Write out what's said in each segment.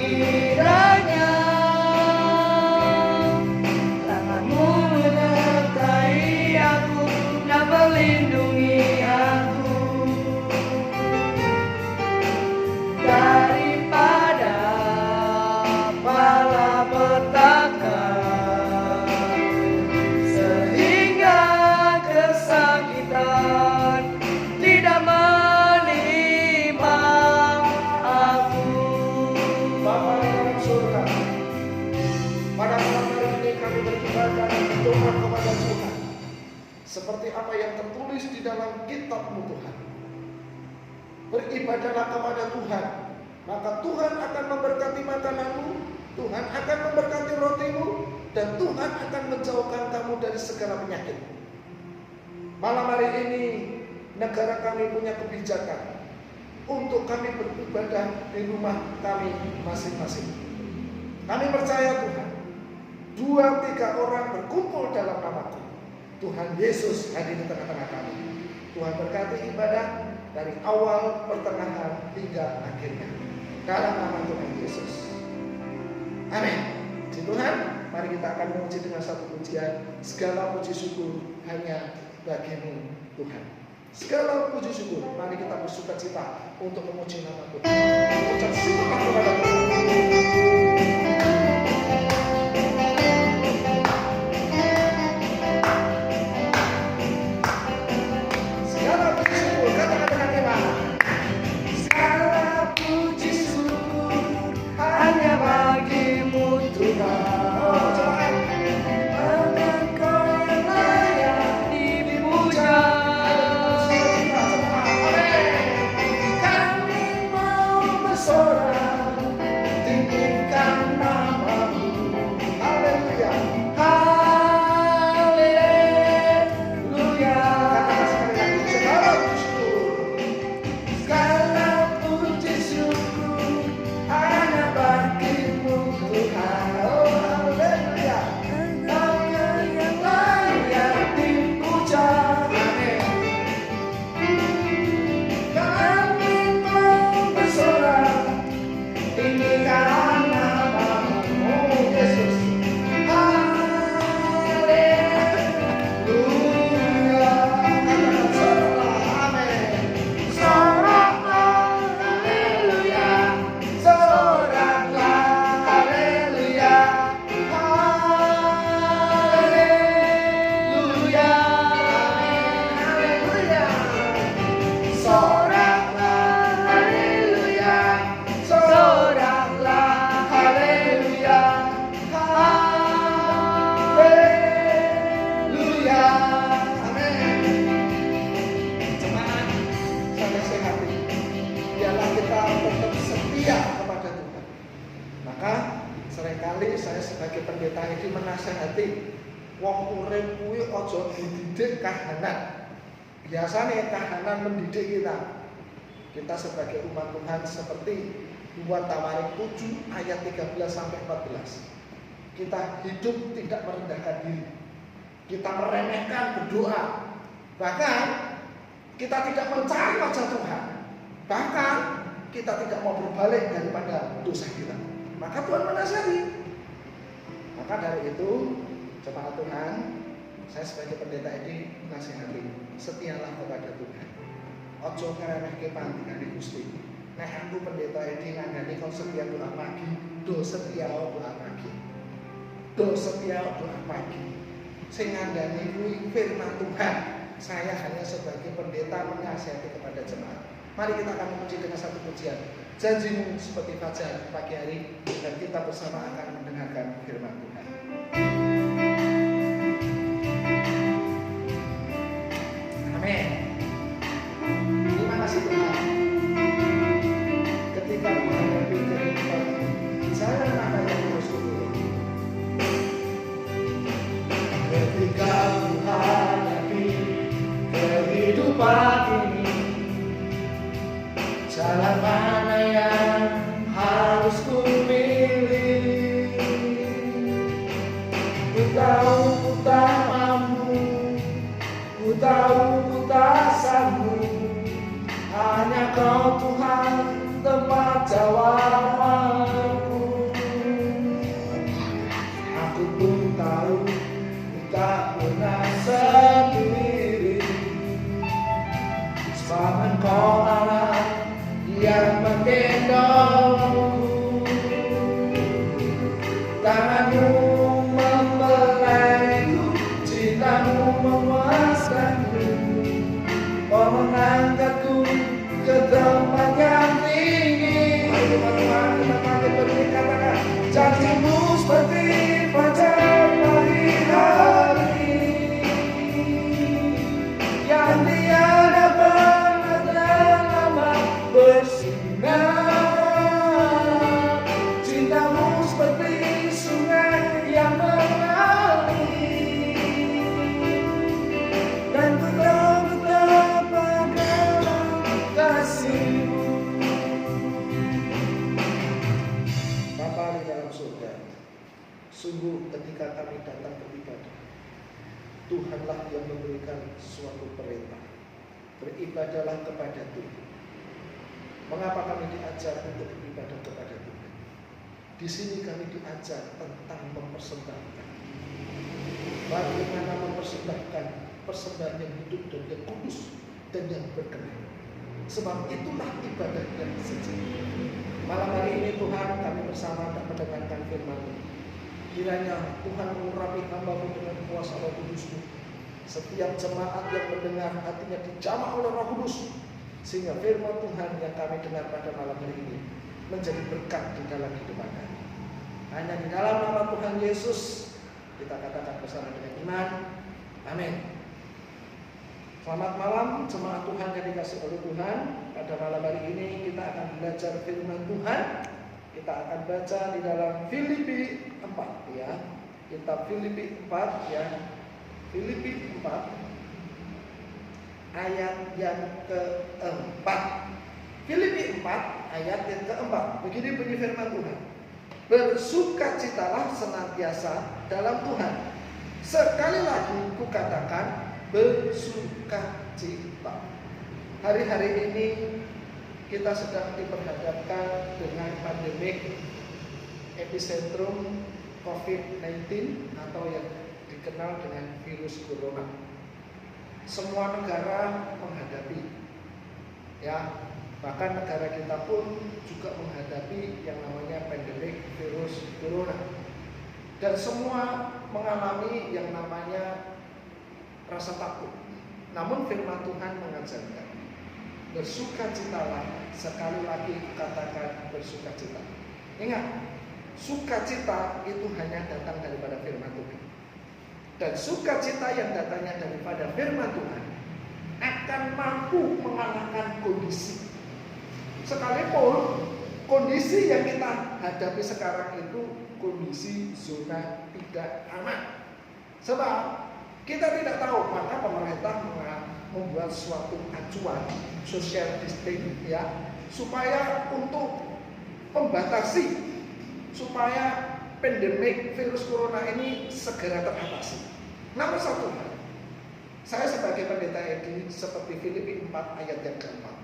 kiranya tanganmu menyertai aku dan melindungi aku daripada malapetaka, sehingga kesakitan tidak menimpa aku. Bapa di dalam surga, pada malam hari ini kami beribadah dan berdoa kepada Tuhan seperti apa yang tertulis di dalam kitab-Mu Tuhan. Beribadahlah kepada Tuhan, maka Tuhan akan memberkati makananmu, Tuhan akan memberkati rotimu, dan Tuhan akan menjauhkan kamu dari segala penyakit. Malam hari ini negara kami punya kebijakan untuk kami beribadah di rumah kami masing-masing. Kami percaya Tuhan, 2-3 orang berkumpul dalam namaku, Tuhan Yesus hadir di tengah-tengah kami. Tuhan berkati ibadah dari awal, pertengahan, hingga akhirnya. Dalam nama Tuhan Yesus. Amin. Puji Tuhan, mari kita akan memuji dengan satu pujian. Segala puji syukur hanya bagi-Mu Tuhan. Segala puji syukur, mari kita bersuka cita untuk memuji nama Tuhan. Ucap syukur kepada Tuhan. Seringkali saya sebagai pendeta ini menasehati wong urip kuwi aja dididik kahanan. Biasanya kahanan mendidik kita. Kita sebagai umat Tuhan seperti 2 Tawarik 7 ayat 13 sampai 14. Kita hidup tidak merendahkan diri. Kita meremehkan berdoa. Bahkan kita tidak mencari wajah Tuhan. Bahkan kita tidak mau berbalik daripada dosa kita. Maka Tuhan menasihati. Maka dari itu, jemaat Tuhan, saya sebagai pendeta ini menasihati, setialah kepada Tuhan. Ojo ngremehke pantingane Gusti. Nek aku pendeta ini ngandani kon setia doa pagi, do setia doa pagi. Do setia doa pagi. Sing ngandani kuwi firman Tuhan. Saya hanya sebagai pendeta menasihati kepada jemaat. Mari kita akan memuji dengan satu pujian. Janji-Mu seperti fajar pagi hari, dan kita bersama akan mendengarkan firman Tuhan. Amin. Terima kasih Tuhan. Ketika menghadapi kehidupan jalan apa yang harus dipilih. Ketika menghadapi kehidupan ini, jalan mana yang harus ku pilih? Tanganmu membelaiku, cintamu memuaskanku, kau mengangkatku ke tempat yang tinggi. Mari teman-teman kita panggil berdiri, katakan, janjimu seperti fajar pagi hari yang tiada pernah terlambat bersinar. Cintamu seperti sungai yang mengalir, dan ku tahu betapa dalam kasih-Mu. Bapa di dalam surga, sungguh ketika kami datang beribadah, Tuhanlah yang memberikan suatu perintah, beribadahlah kepada Tuhan. Mengapa kami diajar untuk beribadah kepada Tuhan? Di sini kami diajar tentang mempersembahkan. Bagaimana mempersembahkan persembahan yang hidup dan yang kudus dan yang berkenan. Sebab itulah ibadah yang sejati. Malam hari ini Tuhan, kami bersama dan mendengarkan firman-Mu. Kiranya Tuhan mengurapi hamba-Mu dengan kuasa Roh Kudus-Mu. Setiap jemaat yang mendengar hatinya dijamah oleh Roh Kudus, sehingga firman Tuhan yang kami dengar pada malam hari ini menjadi berkat di dalam hidup kami. Hanya di dalam nama Tuhan Yesus kita katakan bersama dengan iman. Amin. Selamat malam jemaat Tuhan yang dikasihi oleh Tuhan. Pada malam hari ini kita akan belajar firman Tuhan. Kita akan baca di dalam Filipi 4 ya. Kitab Filipi 4 ya. Filipi 4 ayat yang keempat. Filipi 4 ayat yang keempat. Begini bunyi firman Tuhan. Bersukacitalah senantiasa dalam Tuhan. Sekali lagi kukatakan, bersukacita. Hari-hari ini kita sedang diperhadapkan dengan pandemik epicentrum COVID-19 atau yang dikenal dengan virus corona. Semua negara menghadapi, ya, bahkan negara kita pun juga menghadapi yang namanya pandemik virus corona. Dan semua mengalami yang namanya rasa takut. Namun firman Tuhan mengajarkan, bersukacitalah, sekali lagi katakan bersukacita. Ingat, sukacita itu hanya datang daripada firman Tuhan. Dan sukacita yang datangnya daripada firman Tuhan akan mampu mengalahkan kondisi. Sekalipun kondisi yang kita hadapi sekarang itu kondisi zona tidak aman. Sebab kita tidak tahu, maka pemerintah membuat suatu acuan social distancing ya, supaya untuk membatasi supaya pandemik virus corona ini segera teratasi. Namun satu hal, saya sebagai pendeta Edi seperti Filipi 4 ayat yang keempat,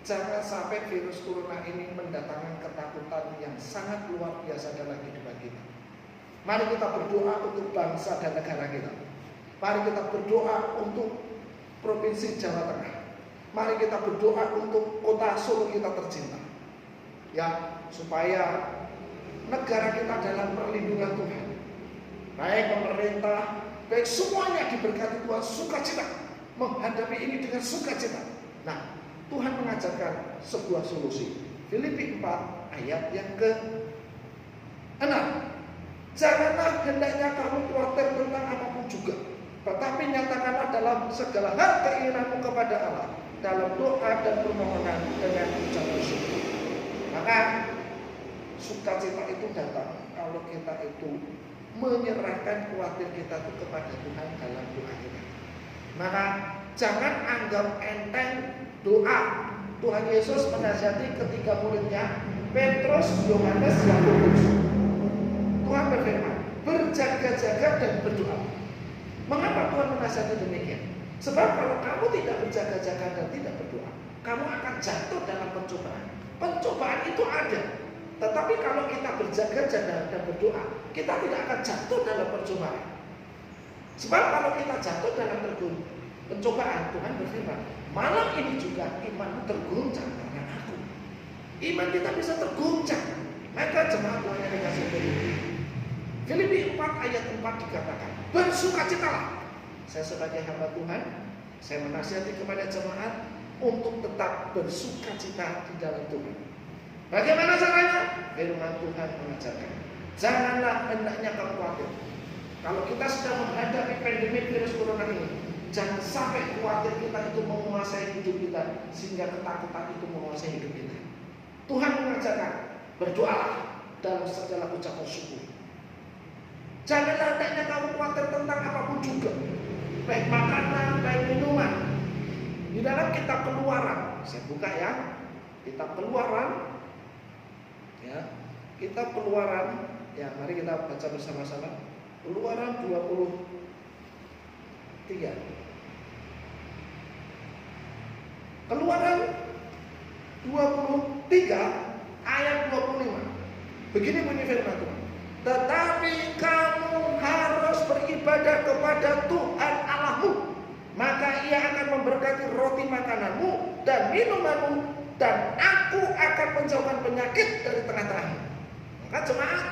jangan sampai virus corona ini mendatangkan ketakutan yang sangat luar biasa dalam kehidupan kita. Mari kita berdoa untuk bangsa dan negara kita. Mari kita berdoa untuk Provinsi Jawa Tengah. Mari kita berdoa untuk kota Solo kita tercinta, ya, supaya negara kita dalam perlindungan Tuhan. Baik pemerintah, baik semuanya diberkati Tuhan, sukacita menghadapi ini dengan sukacita. Nah, Tuhan mengajarkan sebuah solusi. Filipi 4 ayat yang ke-6. Janganlah hendaknya kamu khawatir tentang apapun juga, tetapi nyatakanlah dalam segala hal keinginanmu kepada Allah dalam doa dan permohonan dengan ucapan syukur. Maka sukacita itu datang kalau kita itu menyerahkan khawatir kita itu kepada Tuhan dalam doa kita. Maka jangan anggap enteng doa. Tuhan Yesus menasihati ketiga muridnya, Petrus, Yohanes, Yakobus. Tuhan berfirman, berjaga-jaga dan berdoa. Mengapa Tuhan menasihati demikian? Sebab kalau kamu tidak berjaga-jaga dan tidak berdoa, kamu akan jatuh dalam pencobaan. Pencobaan itu ada, tetapi kalau kita berjaga-jaga dan berdoa, kita tidak akan jatuh dalam pencobaan. Sebab kalau kita jatuh dalam pencobaan, Tuhan berfirman, malam ini juga imanmu terguncang karena aku. Iman kita bisa terguncang. Maka jemaat Tuhan yang dikasih Tuhan, Filipi 4 ayat 4 dikatakan, bersukacitalah. Saya sebagai hamba Tuhan, saya menasihati kepada jemaat untuk tetap bersukacita di dalam Tuhan. Bagaimana caranya? Firman Tuhan mengajarkan. Janganlah hendaknya kamu khawatir. Kalau kita sedang menghadapi pandemi virus corona ini, jangan sampai khawatir kita itu menguasai hidup kita, sehingga ketakutan itu menguasai hidup kita. Tuhan mengajarkan, berdoalah dalam segala ucapan syukur. Janganlah hendaknya kamu khawatir tentang apapun juga, baik makanan, baik minuman. Di dalam kitab Keluaran, saya buka ya, kitab Keluaran, ya, kitab Keluaran, ya, mari kita baca bersama-sama. Keluaran 23. Keluaran 23 ayat 25. Begini bunyi firman Tuhan. Tetapi kamu harus beribadah kepada Tuhan Allahmu, maka Ia akan memberkati roti makananmu dan minumanmu, dan Aku akan menjauhkan penyakit dari tengah-tengahmu. Maka jemaat,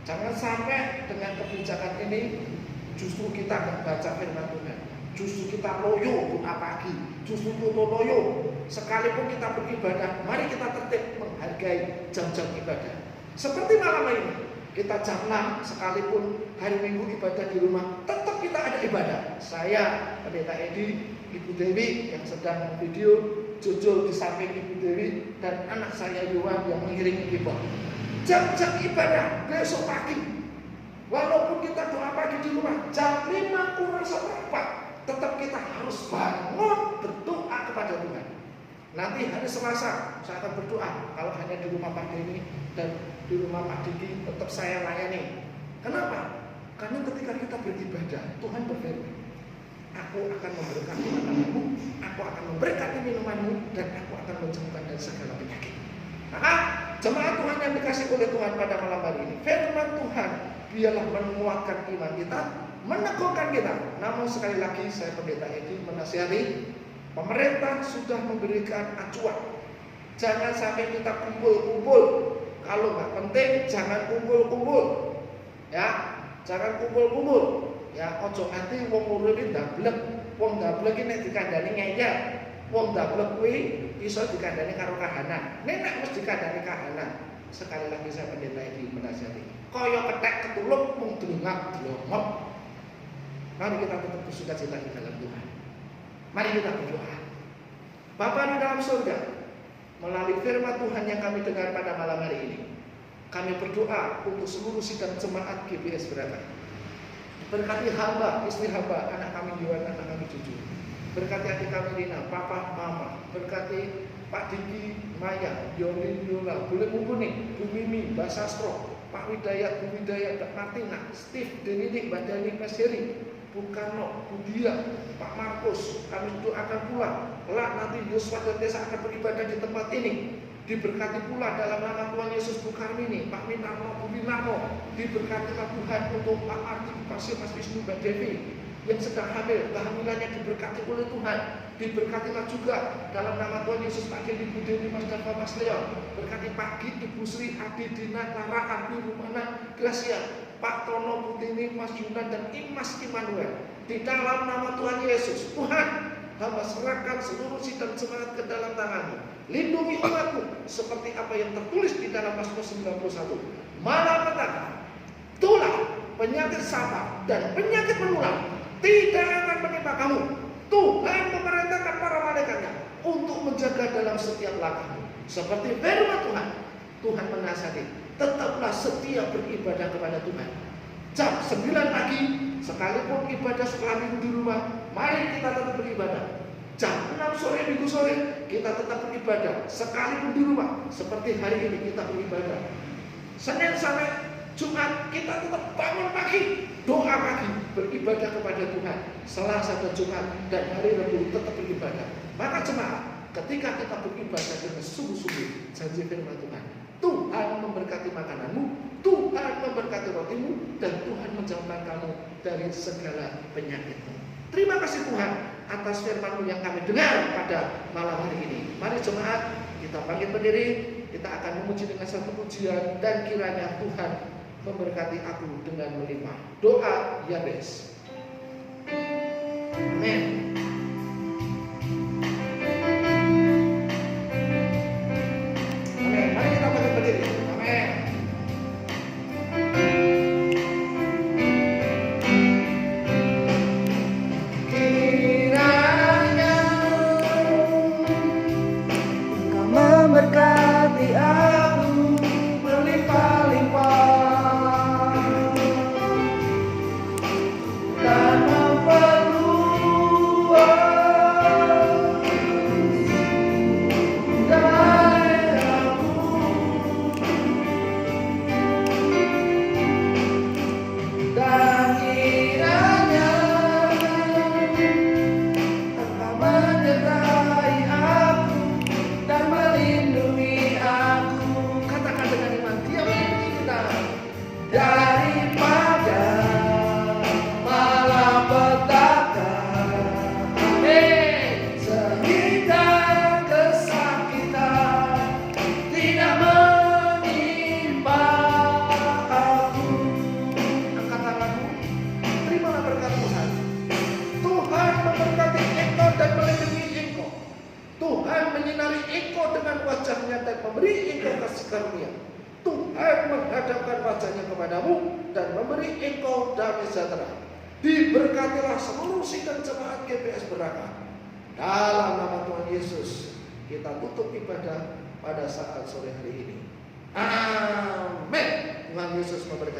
jangan sampai dengan kebijakan ini justru kita nggak baca firman Tuhan, justru kita loyo doa pagi, justru kita loyo sekalipun kita beribadah. Mari kita tertib menghargai jam-jam ibadah. Seperti malam ini, kita jam 6 sekalipun hari Minggu ibadah di rumah, tetap kita ada ibadah. Saya, Pendeta Edi, Ibu Dewi yang sedang video, Jojo di samping Ibu Dewi, dan anak saya Yohan yang mengiringi keyboard. Jam-jam ibadah besok pagi, walaupun kita doa pagi di rumah jam 5 kurang seperempat, tetap kita harus bangun berdoa kepada Tuhan. Nanti hari Selasa saya akan berdoa. Kalau hanya di rumah Pak Denny dan di rumah Pak Diki, tetap saya layani. Kenapa? Karena ketika kita beribadah, Tuhan berfirman, Aku akan memberkati makananmu, Aku akan memberkati minumanmu, dan Aku akan menjauhkan dari segala penyakit. Maka jemaat Tuhan yang dikasih oleh Tuhan pada malam hari ini, firman Tuhan biarlah menguatkan iman kita, meneguhkan kita. Namun sekali lagi saya Pendeta Edi menasihati, pemerintah sudah memberikan acuan. Jangan sampai kita kumpul-kumpul. Kalau nggak penting jangan kumpul-kumpul. Ya, jangan kumpul-kumpul. Ya, ojo ati wong urip ndablek. Wong ndablek iki nek dikandani ngeyel. Wong ndablek kuwi iso dikandani karo kahanan. Nek mesti dikandani kahanan. Sekali lagi saya Pendeta Edi menasihati. Kaya kethek ketulup mung dlengak-dlongok. Mari kita tetap bersukacita di dalam Tuhan. Mari kita berdoa. Bapa di dalam surga, melalui firman Tuhan yang kami dengar pada malam hari ini, kami berdoa untuk seluruh sidang jemaat GBS Berata. Berkati hamba, istri hamba, anak kami Yohan, anak kami Cucu. Berkati adik kami Lina, Papa, Mama. Berkati Pak Diki, Maya, Yolin, Yola, boleh mumpuni, Bu Mimi, Mbak Sastro, Pak Widayat, Bu Widayat, Mbak Martina, Steve, Denidik, Mbak Dani, Mas Heri, Bu Karno, Bu Dia, Pak Markus. Kami doakan pula kelak nanti Yosua dan Tessa akan beribadah di tempat ini. Diberkati pula dalam nama Tuhan Yesus Bu Karmini, Pak Minarno, Bu Minarno. Diberkatilah Tuhan untuk Pak Arti, Pak Sil, Mas Wisnu, Mbak Devi yang sedang hamil, kehamilannya diberkati oleh Tuhan. Diberkatilah juga dalam nama Tuhan Yesus Pak Gedi, Bu Dewi, Mas Dava, Mas Leon. Berkati Pak Gid, Ibu Sri, Adi, Dina, Clara, Ardi, Rumana, Gracia, Pak Tono, Putini, Mas Yunan, dan Imas Immanuel. Di dalam nama Tuhan Yesus, Tuhan, hamba serahkan seluruh sidang jemaat ke dalam tangan-Mu. Lindungi umat-Mu seperti apa yang tertulis di dalam Mazmur 91. Malapetaka, tulah, penyakit sampah, dan penyakit menular tidak akan menimpa kamu. Tuhan memerintahkan para malaikatnya untuk menjaga dalam setiap langkahmu. Seperti firman Tuhan, Tuhan menasihati, tetaplah setia beribadah kepada Tuhan. Jam 9 pagi, sekalipun ibadah sekolah minggu di rumah, mari kita tetap beribadah. Jam 6 sore minggu sore, kita tetap beribadah. Sekalipun di rumah, seperti hari ini kita beribadah. Senin sampai Jumat, kita tetap bangun pagi, doa pagi, beribadah kepada Tuhan. Selasa dan Jumat dan hari Rabu tetap beribadah. Maka jemaat, ketika kita beribadah dengan sungguh-sungguh, janji firman Tuhan, Tuhan memberkati makananmu, Tuhan memberkati rotimu, dan Tuhan menjauhkan kamu dari segala penyakitmu. Terima kasih Tuhan atas firman-Mu yang kami dengar pada malam hari ini. Mari jemaat, kita bangkit berdiri, kita akan memuji dengan satu pujian, dan kiranya Tuhan memberkati aku dengan melimpah. Doa Yabes. Amin. Amin. Mari kita bangkit berdiri. Amin. Kiranya Engkau memberkati aku berlimpah-limpah dan memperluas daerahmu, dan kiranya Engkau menyertai aku dan melindungi aku. Katakan dengan iman, Dia melindungi kita daripada malapetaka, sehingga kesakitan tidak menimpa aku. Angkat tanganmu, terimalah berkat Tuhan. Tuhan memberkati engkau dan melindungi engkau. Tuhan menyinari engkau dengan wajahnya dan memberi engkau kasih karunia. Tuhan menghadapkan wajahnya kepadamu dan memberi engkau damai sejahtera. Diberkatilah seluruh sidang jemaat GBS Beraka. Dalam nama Tuhan Yesus, kita tutup ibadah pada saat sore hari ini. Amin. Tuhan Yesus memberkati.